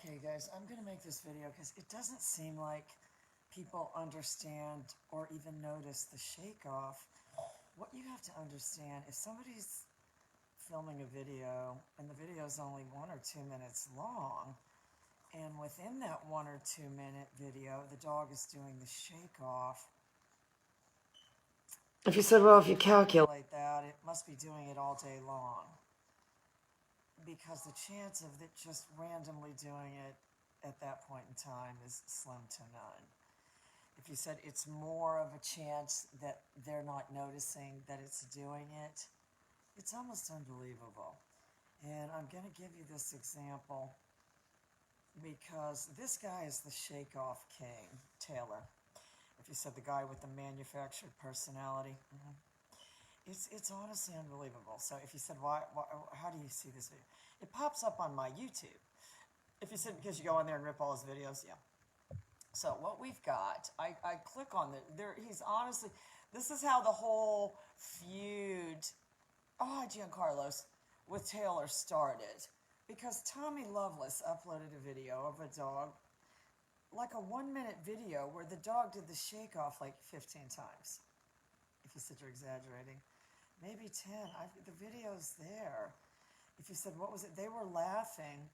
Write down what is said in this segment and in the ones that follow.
Okay guys, I'm going to make this video because it doesn't seem like people understand or even notice the shake off. What you have to understand, if somebody's filming a video and the video is only 1 or 2 minutes long, and within that 1 or 2 minute video the dog is doing the shake off, if you said, well, if you calculate that, it must be doing it all day long, because the chance of it just randomly doing it at that point in time is slim to none. If you said it's more of a chance that they're not noticing that it's doing it, it's almost unbelievable. And I'm going to give you this example because this guy is the shake-off king, Taylor. If you said the guy with the manufactured personality, it's honestly unbelievable. So if you said, how do you see this video? It pops up on my YouTube. If you said because you go on there and rip all his videos, yeah. So what we've got, I click on he's honestly, this is how the whole feud, hi Giancarlos, with Taylor started. Because Tommy Loveless uploaded a video of a dog, like a 1 minute video where the dog did the shake off like 15 times. If you said you're exaggerating, maybe 10. The video's there. If you said, what was it? They were laughing,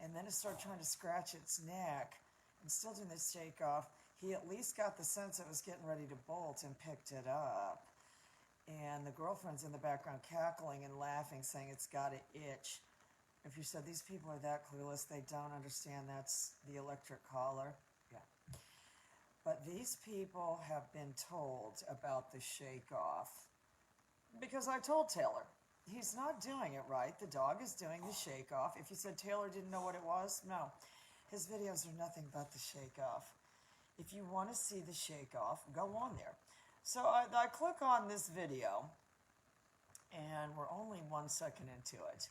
and then it started trying to scratch its neck and still doing the shake off. He at least got the sense it was getting ready to bolt and picked it up. And the girlfriend's in the background cackling and laughing, saying it's got an itch. If you said these people are that clueless, they don't understand that's the electric collar. Yeah. But these people have been told about the shake off. Because I told Taylor, he's not doing it right. The dog is doing the shake off. If you said Taylor didn't know what it was, no. His videos are nothing but the shake off. If you want to see the shake off, go on there. So I click on this video, and we're only 1 second into it.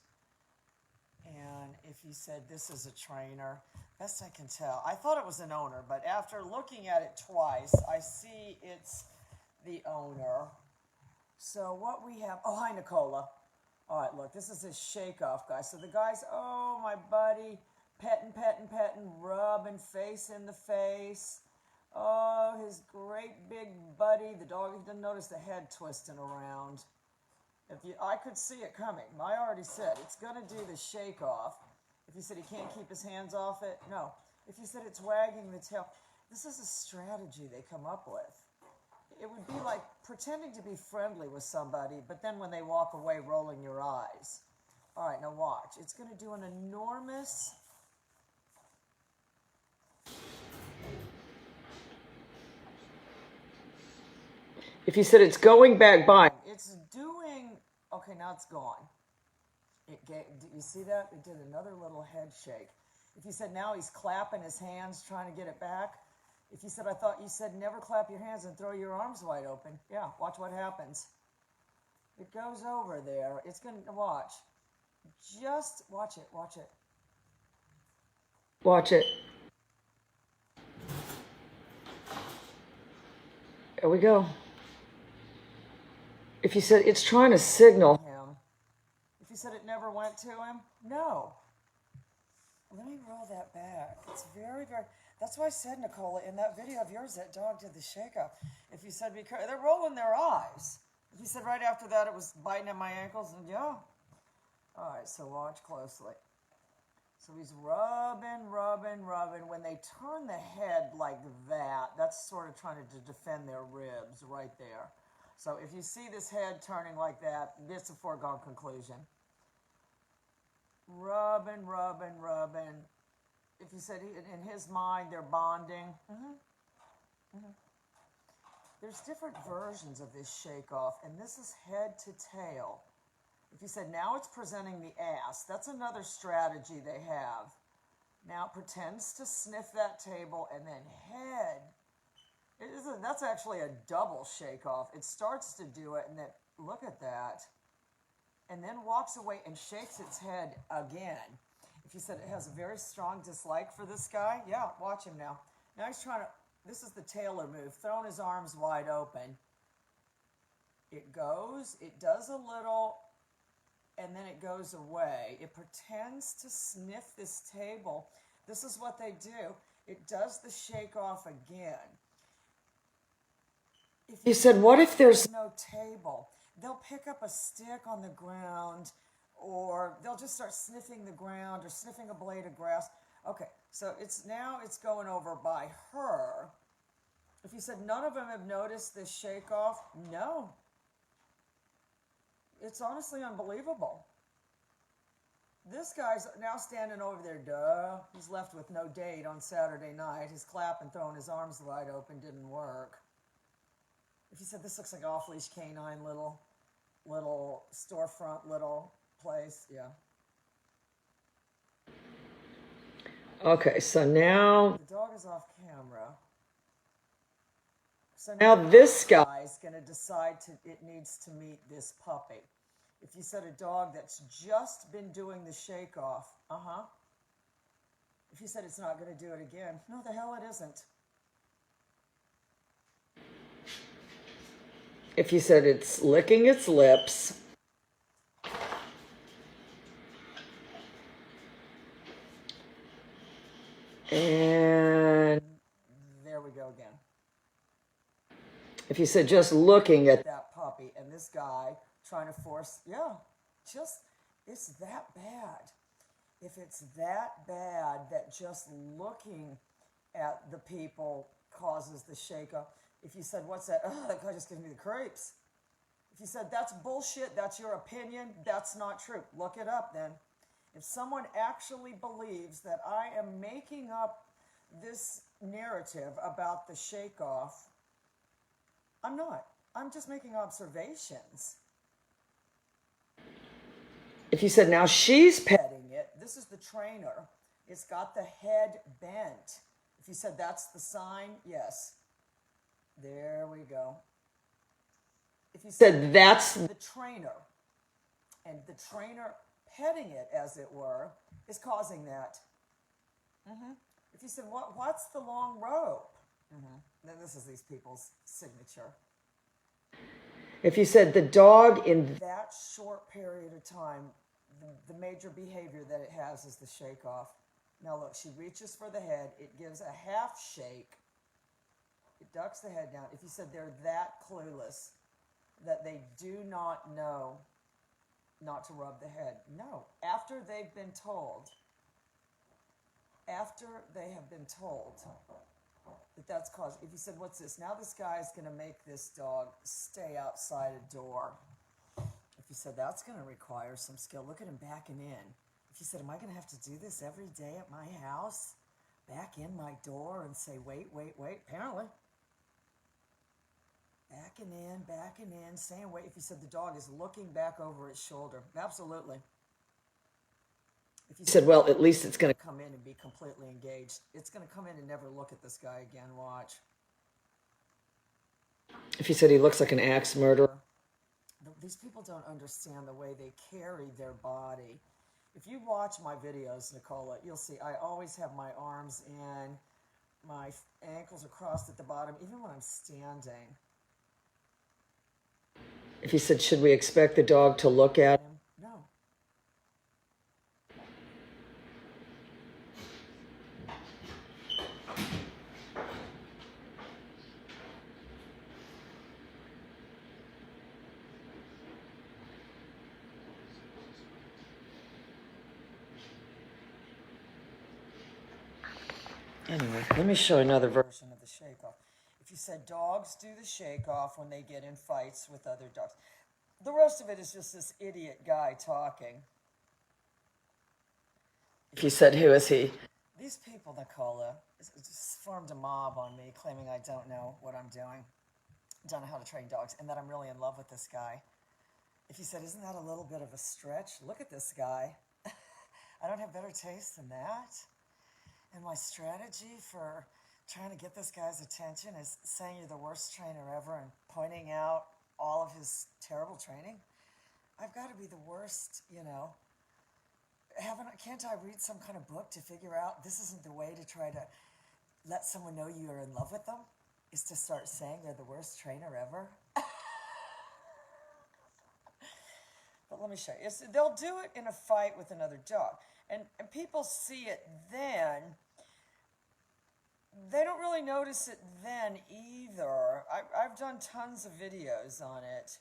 And if you said this is a trainer, best I can tell, I thought it was an owner, but after looking at it twice, I see it's the owner. So what we have, oh, hi, Nicola. All right, look, this is his shake-off guy. So the guy's, oh, my buddy, petting, rubbing face in the face. Oh, his great big buddy. The dog, he didn't notice the head twisting around. I could see it coming. I already said it's going to do the shake-off. If you said he can't keep his hands off it, no. If you said it's wagging the tail, this is a strategy they come up with. It would be like pretending to be friendly with somebody, but then when they walk away, rolling your eyes. All right, now watch. It's going to do an enormous... If you said it's going back by, it's doing... Okay, now it's gone. Did you see that? It did another little head shake. If you said now he's clapping his hands, trying to get it back. If you said, I thought you said never clap your hands and throw your arms wide open. Yeah, watch what happens. It goes over there. It's going to, watch. Just watch it, watch it. Watch it. There we go. If you said it's trying to signal him. If you said it never went to him, no. Let me roll that back. It's very, that's why I said, Nicola, in that video of yours, that dog did the shake-off. If you said, because they're rolling their eyes. If you said right after that it was biting at my ankles, and yeah. All right, so watch closely. So he's rubbing. When they turn the head like that, that's sort of trying to defend their ribs right there. So if you see this head turning like that, it's a foregone conclusion. Rubbing. If you said in his mind they're bonding. There's different versions of this shake-off, and this is head to tail. If you said now it's presenting the ass, that's another strategy they have. Now it pretends to sniff that table, and then head. That's actually a double shake-off. It starts to do it, and then look at that. And then walks away and shakes its head again. If you said it has a very strong dislike for this guy, yeah, watch him now. Now he's trying to, this is the Taylor move, throwing his arms wide open. It goes, it does a little, and then it goes away. It pretends to sniff this table. This is what they do. It does the shake off again. If you said, what if there's no table? They'll pick up a stick on the ground, or they'll just start sniffing the ground or sniffing a blade of grass. Okay, so it's going over by her. If you said none of them have noticed this shake off, no. It's honestly unbelievable. This guy's now standing over there, duh. He's left with no date on Saturday night. His clap and throwing his arms wide open didn't work. If you said this looks like an off-leash canine little storefront, little place, yeah. Okay, so now the dog is off camera. So now this guy's going to decide it needs to meet this puppy. If you said a dog that's just been doing the shake off, If you said it's not going to do it again, no, the hell it isn't. If you said it's licking its lips, and there we go again. If you said just looking at that puppy and this guy trying to force, it's that bad. If it's that bad that just looking at the people causes the shake-up. If you said, what's that? Oh, that guy just gives me the creeps. If you said, that's bullshit, that's your opinion, that's not true. Look it up then. If someone actually believes that I am making up this narrative about the shake-off, I'm not. I'm just making observations. If you said, now she's petting it, this is the trainer. It's got the head bent. If you said that's the sign, yes. There we go. If you said that's the trainer, and the trainer petting it, as it were, is causing that. If you said, what's the long rope? Then this is these people's signature. If you said the dog in that short period of time, the major behavior that it has is the shake off. Now look, she reaches for the head. It gives a half shake. It ducks the head down. If you said they're that clueless that they do not know not to rub the head. No, after they've been told, that that's caused. If you said, what's this? Now this guy's going to make this dog stay outside a door. If you said, that's going to require some skill. Look at him backing in. If you said, am I going to have to do this every day at my house? Back in my door and say, wait. Apparently. Backing in, saying wait. If you said the dog is looking back over its shoulder. Absolutely. If you said, well, at least it's going to come in and be completely engaged. It's going to come in and never look at this guy again. Watch. If you said he looks like an axe murderer. These people don't understand the way they carry their body. If you watch my videos, Nicola, you'll see I always have my arms in, my ankles are crossed at the bottom, even when I'm standing. If you said, should we expect the dog to look at him? No. Anyway, let me show another version of the shake-off. If you said dogs do the shake-off when they get in fights with other dogs. The rest of it is just this idiot guy talking. If you said, who is he? These people, Nicola, just formed a mob on me, claiming I don't know what I'm doing, don't know how to train dogs, and that I'm really in love with this guy. If you said, isn't that a little bit of a stretch? Look at this guy. I don't have better taste than that. And my strategy for trying to get this guy's attention is saying you're the worst trainer ever and pointing out all of his terrible training. I've got to be the worst, Can't I read some kind of book to figure out this isn't the way to try to let someone know you are in love with them? Is to start saying they're the worst trainer ever? But let me show you. They'll do it in a fight with another dog. And people see it then. They don't really notice it then either. I've done tons of videos on it,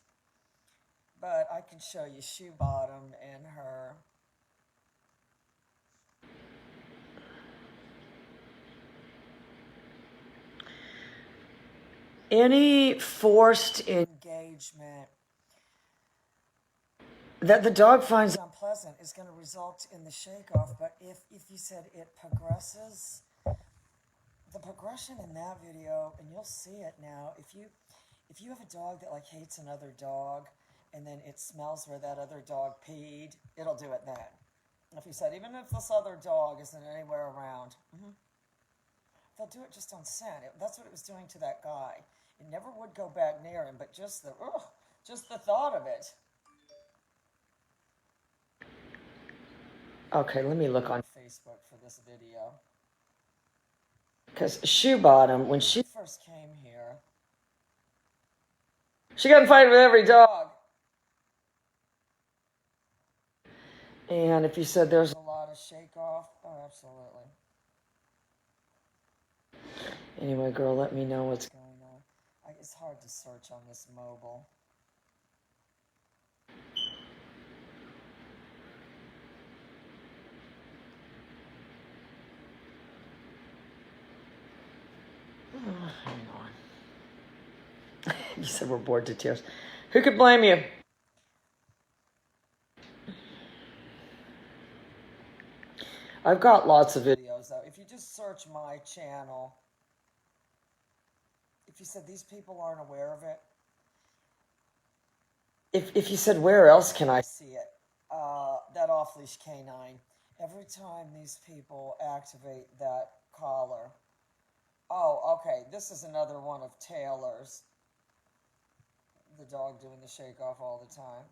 but I can show you Shoe Bottom and her. Any forced engagement that the dog finds unpleasant is going to result in the shake-off. But if you said it progresses, the progression in that video, and you'll see it now, if you have a dog that like hates another dog, and then it smells where that other dog peed, it'll do it then. If you said, even if this other dog isn't anywhere around, they'll do it just on scent. That's what it was doing to that guy. It never would go back near him, but just the thought of it. Okay, let me look on Facebook for this video. Because Shoe Bottom, when she first came here, she got in a fight with every dog. And if you said there's a lot of shake-off, oh, absolutely. Anyway, girl, let me know what's going on. It's hard to search on this mobile. Oh, hang on. You said we're bored to tears. Who could blame you? I've got lots of videos, though. If you just search my channel, if you said these people aren't aware of it, if you said where else can I see it, that off-leash canine, every time these people activate that collar. Oh, okay, this is another one of Taylor's. The dog doing the shake-off all the time.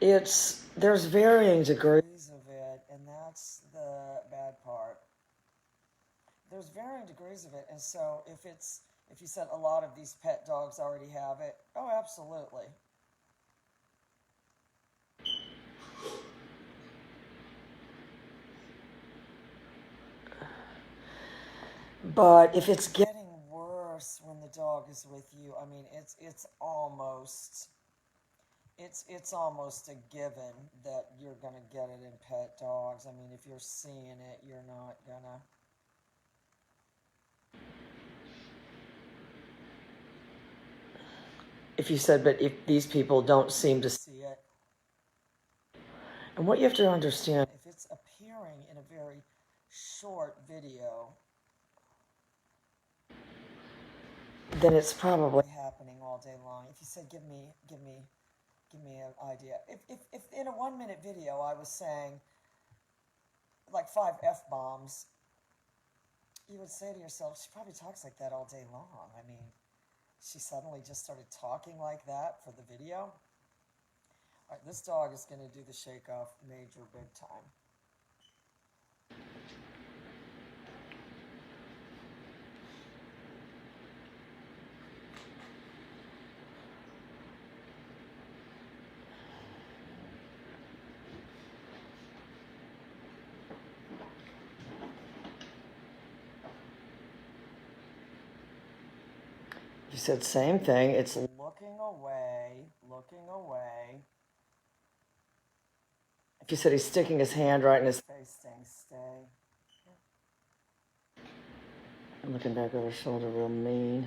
There's varying degrees of it, and that's the bad part. There's varying degrees of it, and so if you said a lot of these pet dogs already have it, oh, absolutely. But if it's getting worse when the dog is with you, I mean, it's almost a given that you're going to get it in pet dogs. I mean, if you're seeing it, you're not going to. If you said, but if these people don't seem to see it. And what you have to understand, if it's appearing in a very short video, then it's probably happening all day long. If you said, give me an idea. If in a 1-minute video I was saying like 5 F-bombs, you would say to yourself, she probably talks like that all day long. I mean, she suddenly just started talking like that for the video. All right, this dog is going to do the shake-off major big time. You said same thing. It's looking away, looking away. If you said he's sticking his hand right in his face, saying stay. I'm looking back over his shoulder real mean.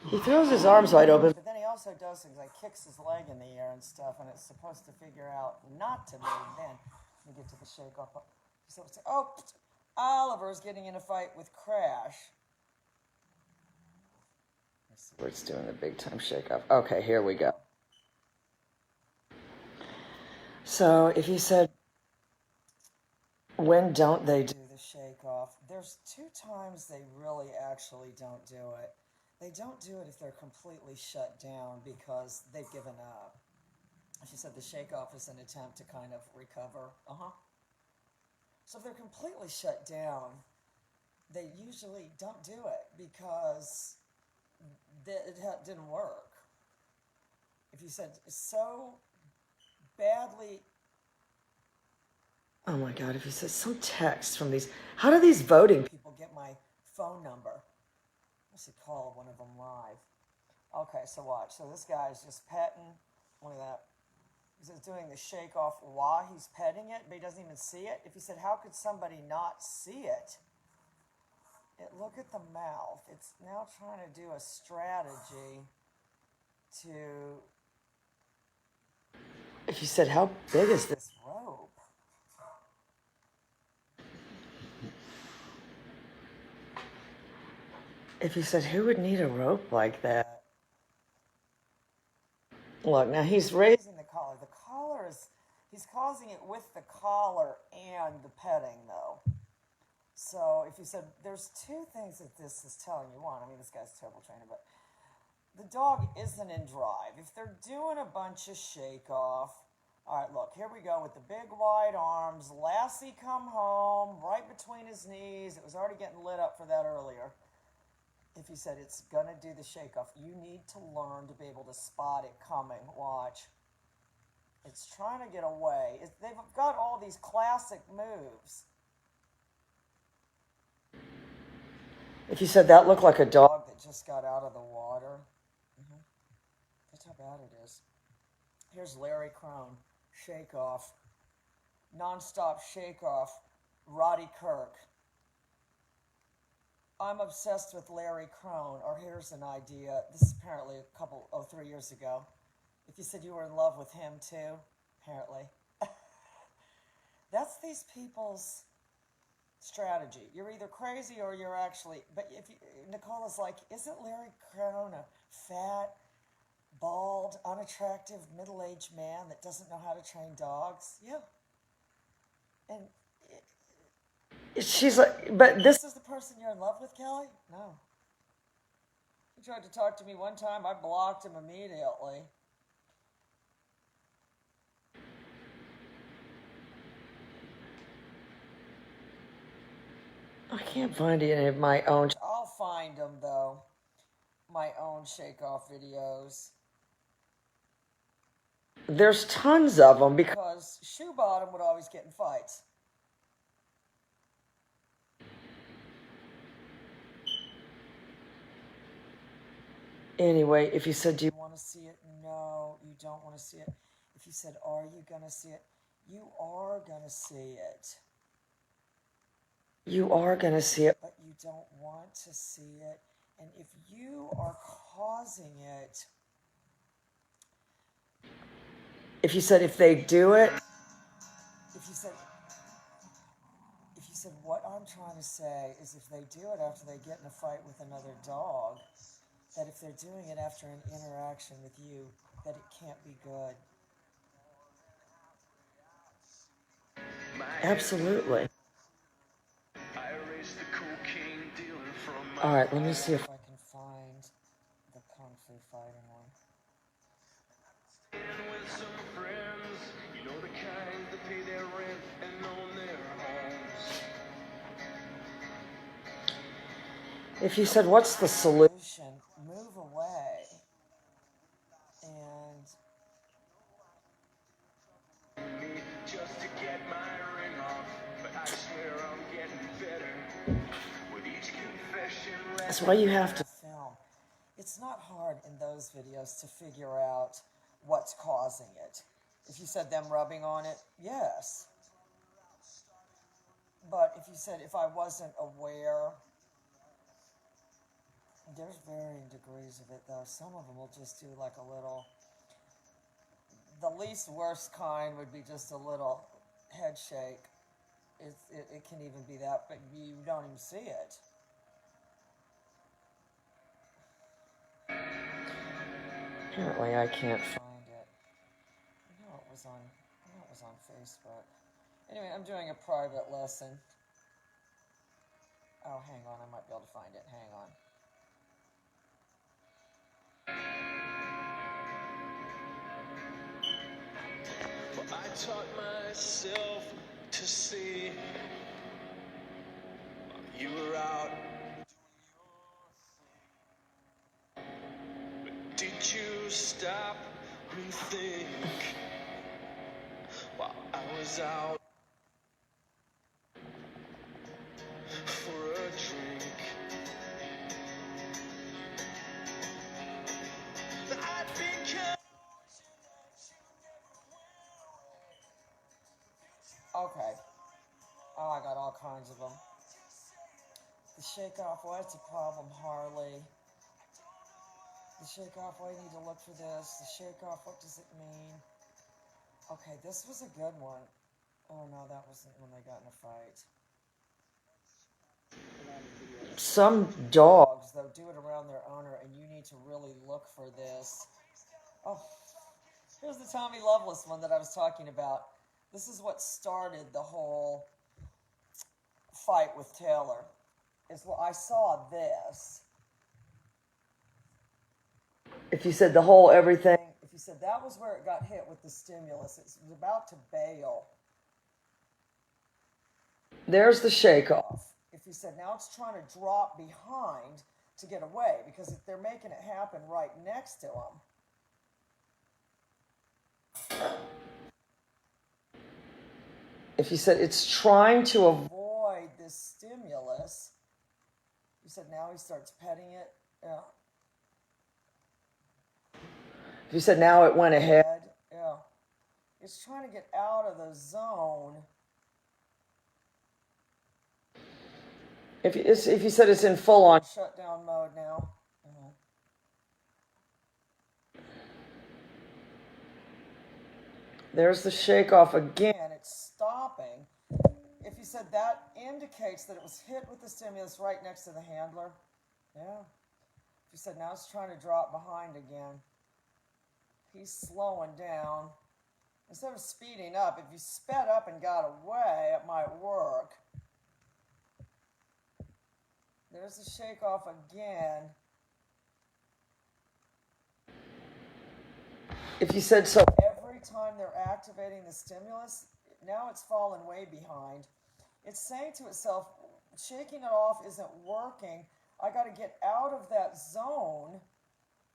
He throws his arms wide open, but then he also does things like kicks his leg in the air and stuff, and it's supposed to figure out not to move then. We get to the shake-off. So it's, oh, Oliver's getting in a fight with Crash. Let's see where it's doing the big-time shake-off. Okay, here we go. So if you said, when don't they do the shake-off? There's 2 times they really actually don't do it. They don't do it if they're completely shut down because they've given up. She said the shake-off is an attempt to kind of recover. So if they're completely shut down, they usually don't do it because it didn't work. If you said so badly, oh my God, if you said some text from these, how do these voting people get my phone number? I should call one of them live. Okay, so watch. So this guy's just petting. Look at that. He's just doing the shake off while he's petting it, but he doesn't even see it. If he said, how could somebody not see it? Look at the mouth. It's now trying to do a strategy to... If you said, how big is this rope? If you said, who would need a rope like that? Look, now he's raising the collar. The collar is, he's causing it with the collar and the petting, though. So if you said, there's two things that this is telling you. One, I mean, this guy's a terrible trainer, but the dog isn't in drive. If they're doing a bunch of shake off, all right, look, here we go with the big wide arms. Lassie come home, right between his knees. It was already getting lit up for that earlier. If you said it's going to do the shake off, you need to learn to be able to spot it coming. Watch. It's trying to get away. They've got all these classic moves. If you said that looked like a dog that just got out of the water, that's how bad it is. Here's Larry Crone, shake off, nonstop shake off, Roddy Kirk. I'm obsessed with Larry Crone, or here's an idea. This is apparently 3 years ago. If you said you were in love with him too, apparently. That's these people's strategy. You're either crazy or you're actually, but if you, Nicola's like, isn't Larry Crone a fat, bald, unattractive, middle-aged man that doesn't know how to train dogs? Yeah. And she's like, but this is the person you're in love with, Kelly? No. He tried to talk to me one time. I blocked him immediately. I can't find any of my own. I'll find them, though. My own shake-off videos. There's tons of them because Shoe Bottom would always get in fights. Anyway, if you said, do you want to see it? No, you don't want to see it. If you said, are you going to see it? You are going to see it. You are going to see it, but you don't want to see it. And if you are causing it, if you said, if they do it, if you said, what I'm trying to say is if they do it after they get in a fight with another dog, that if they're doing it after an interaction with you, that it can't be good. Absolutely. All right, let me see if I can find the Kung Fu fighting one. If you said, what's the solution? Move away. And just to get my ring off, but I swear I'm getting better with each confession. That's why you have to film. It's not hard in those videos to figure out what's causing it. If you said them rubbing on it, yes. But if you said, if I wasn't aware, there's varying degrees of it, though. Some of them will just do like a little, the least worst kind would be just a little head shake. It can even be that, but you don't even see it. Apparently I can't find it. I know it was on Facebook. Anyway, I'm doing a private lesson. Oh, hang on, I might be able to find it. Hang on. Well, I taught myself to see You were out. Did you stop and think while I was out for a drink? I've been Okay. Oh, I got all kinds of them. The shake off, what's the problem, Harley? The shake off, why do you need to look for this? The shake off, what does it mean? Okay, this was a good one. Oh no, that wasn't when they got in a fight. Some dogs, though, do it around their owner, and you need to really look for this. Oh, here's the Tommy Loveless one that I was talking about. This is what started the whole fight with Taylor. I saw this. If you said the whole everything, if you said that was where it got hit with the stimulus, it was about to bail. There's the shake off. If you said now it's trying to drop behind to get away, because if they're making it happen right next to him. If you said it's trying to avoid this stimulus, you said now he starts petting it. Yeah. If you said now it went ahead, yeah. It's trying to get out of the zone. If you said it's in full-on shutdown mode now. There's the shake off again. It's stopping. If you said that indicates that it was hit with the stimulus right next to the handler. Yeah. If you said now it's trying to drop behind again. He's slowing down. Instead of speeding up, if you sped up and got away, it might work. There's the shake off again. If you said so every time they're activating the stimulus, now it's fallen way behind. It's saying to itself, shaking it off isn't working. I got to get out of that zone.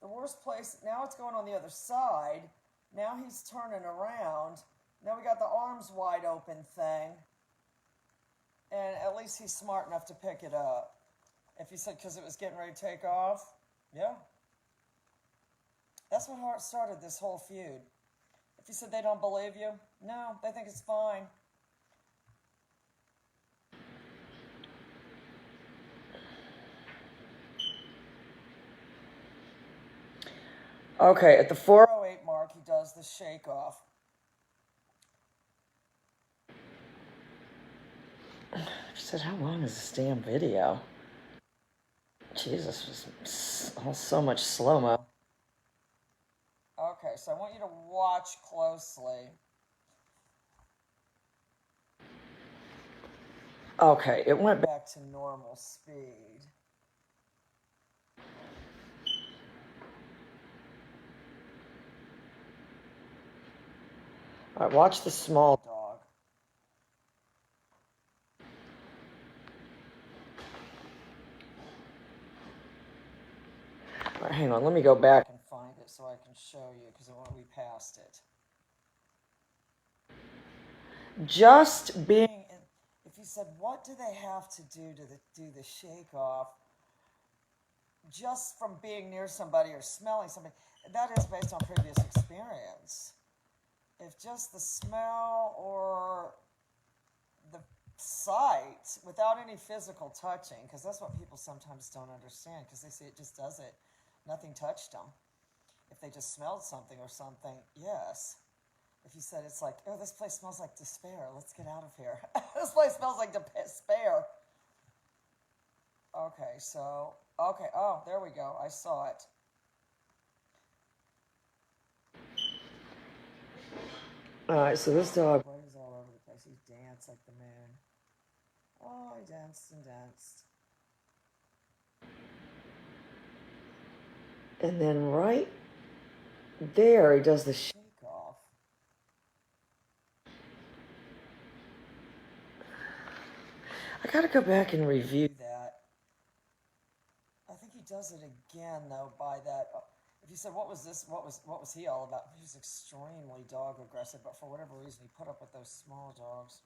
The worst place, now it's going on the other side. Now he's turning around. Now we got the arms wide open thing. And at least he's smart enough to pick it up. If you said because it was getting ready to take off, yeah. That's what started this whole feud. If you said they don't believe you, no, they think it's fine. Okay, at the 4:08 mark, he does the shake off. She said, how long is this damn video? Jesus, was so much slow-mo. Okay, so I want you to watch closely. Okay, it went back to normal speed. All right, watch the small dog. All right, hang on, let me go back and find it so I can show you, because we passed it. Just being, if you said, what do they have to do the shake off? Just from being near somebody or smelling somebody, that is based on previous experience. If just the smell or the sight without any physical touching, because that's what people sometimes don't understand, because they say it just does it. Nothing touched them. If they just smelled something or something, yes. If you said it's like, oh, this place smells like despair. Let's get out of here. This place smells like despair. Okay, so, okay, oh, there we go. I saw it. All right, so this dog is all over the place. He danced like the moon. Oh, he danced and danced. And then right there, he does the shake off. I gotta go back and review that. I think he does it again though by that. If you said what was this, what was he all about? He was extremely dog aggressive, but for whatever reason he put up with those small dogs.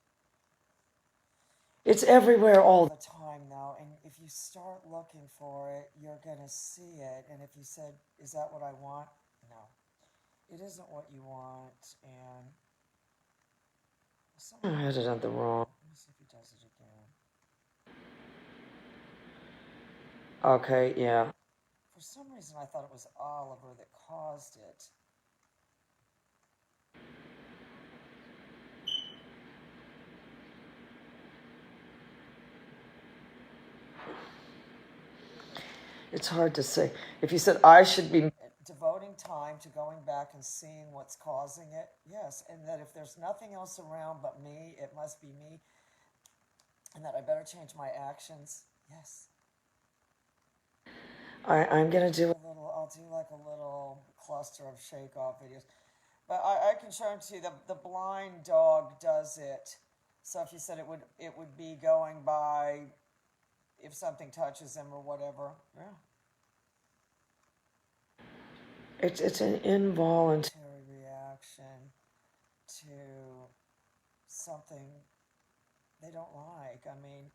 It's everywhere all the time though, and if you start looking for it, you're gonna see it. And if you said, "Is that what I want?" No, it isn't what you want. And someone had it on the wrong. Let me see if he does it again. Okay, yeah. For some reason, I thought it was Oliver that caused it. It's hard to say. If you said I should be devoting time to going back and seeing what's causing it, yes, and that if there's nothing else around but me, it must be me, and that I better change my actions, yes. I'm going to do I'll do like a little cluster of shake-off videos. But I can show them to you. The blind dog does it. So if you said it would be going by if something touches him or whatever. Yeah. It's an involuntary reaction to something they don't like. I mean,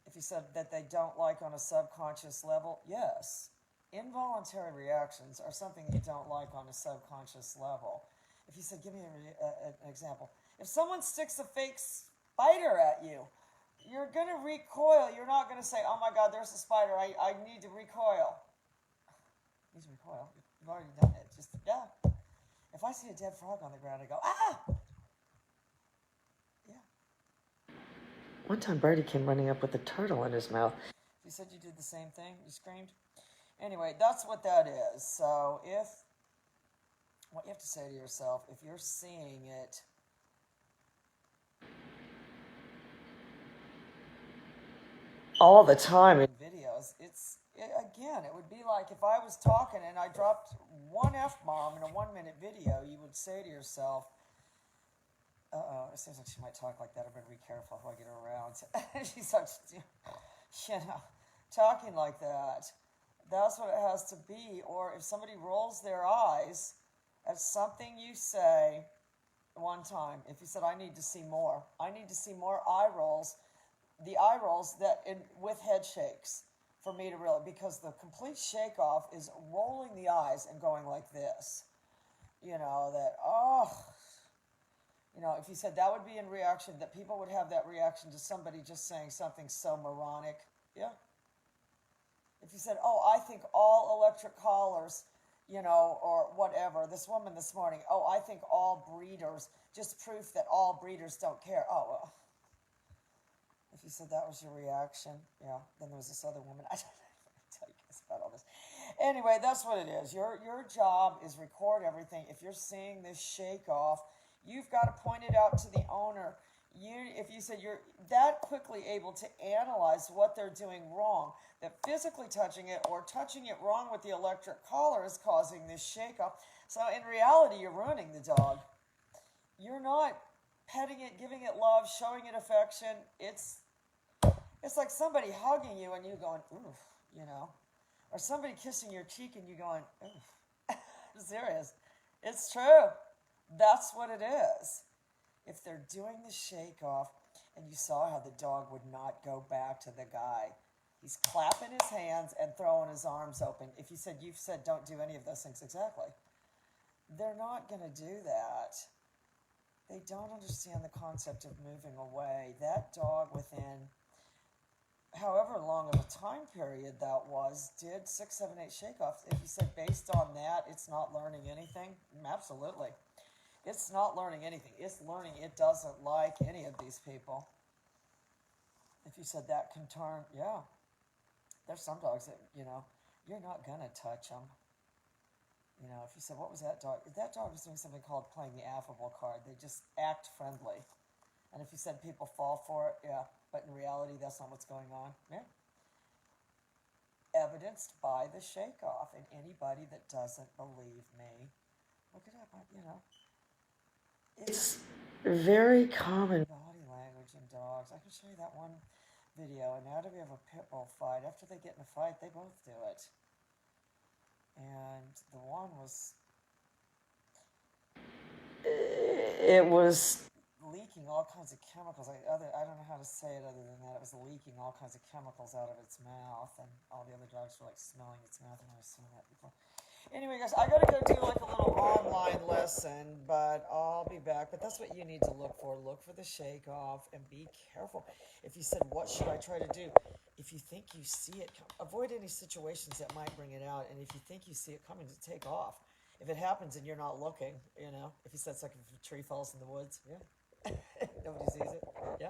if you said that they don't like on a subconscious level, yes. Involuntary reactions are something you don't like on a subconscious level. If you said, give me an example. If someone sticks a fake spider at you, you're going to recoil. You're not going to say, oh my God, there's a spider. I need to recoil. You need to recoil. You've already done it. Just, yeah. If I see a dead frog on the ground, I go, ah! Yeah. One time Birdie came running up with a turtle in his mouth. You said you did the same thing? You screamed? Anyway, that's what that is. So what you have to say to yourself, if you're seeing it, all the time in videos, again, it would be like if I was talking and I dropped one F-bomb in a 1-minute video, you would say to yourself, it seems like she might talk like that. I better be careful if I get her around. She starts, talking like that. That's what it has to be. Or if somebody rolls their eyes at something you say one time, if you said, I need to see more eye rolls, the eye rolls with head shakes for me to really, because the complete shake off is rolling the eyes and going like this. If you said that would be in reaction, that people would have that reaction to somebody just saying something so moronic. Yeah. If you said, oh, I think all electric collars, or whatever, this woman this morning, oh, I think all breeders, just proof that all breeders don't care. Oh, well. If you said that was your reaction, yeah, then there was this other woman. I don't know to tell you guys about all this. Anyway, that's what it is. Your job is record everything. If you're seeing this shake off, you've got to point it out to the owner. If you said you're that quickly able to analyze what they're doing wrong, that physically touching it or touching it wrong with the electric collar is causing this shake off. So in reality, you're ruining the dog. You're not petting it, giving it love, showing it affection. It's like somebody hugging you and you going, oof, or somebody kissing your cheek and you going, oof. Serious. It's true. That's what it is. If they're doing the shake off, and you saw how the dog would not go back to the guy. He's clapping his hands and throwing his arms open. If you've said don't do any of those things, exactly. They're not going to do that. They don't understand the concept of moving away. That dog within however long of a time period that was, did 6, 7, 8 shake-offs. If you said based on that, it's not learning anything, absolutely. It's not learning anything. It's learning it doesn't like any of these people. If you said that can turn, yeah. There's some dogs that, you're not going to touch them. If you said, what was that dog? That dog was doing something called playing the affable card. They just act friendly. And if you said people fall for it, yeah. But in reality, that's not what's going on. Yeah. Evidenced by the shake-off. And anybody that doesn't believe me, look it up, It's very common body language in dogs. I can show you that one video, and now we have a pit bull fight. After they get in a fight, they both do it. And the one was, it was leaking all kinds of chemicals. I don't know how to say it other than that. It was leaking all kinds of chemicals out of its mouth, and all the other dogs were like smelling its mouth. I've never seen that before. Anyway, guys, I gotta go do like a little online lesson, but I'll be back. But that's what you need to look for. Look for the shake off and be careful. If you said, what should I try to do? If you think you see it, avoid any situations that might bring it out. And if you think you see it coming, to take off. If it happens and you're not looking, if you said, like if a tree falls in the woods, yeah, nobody sees it, yeah.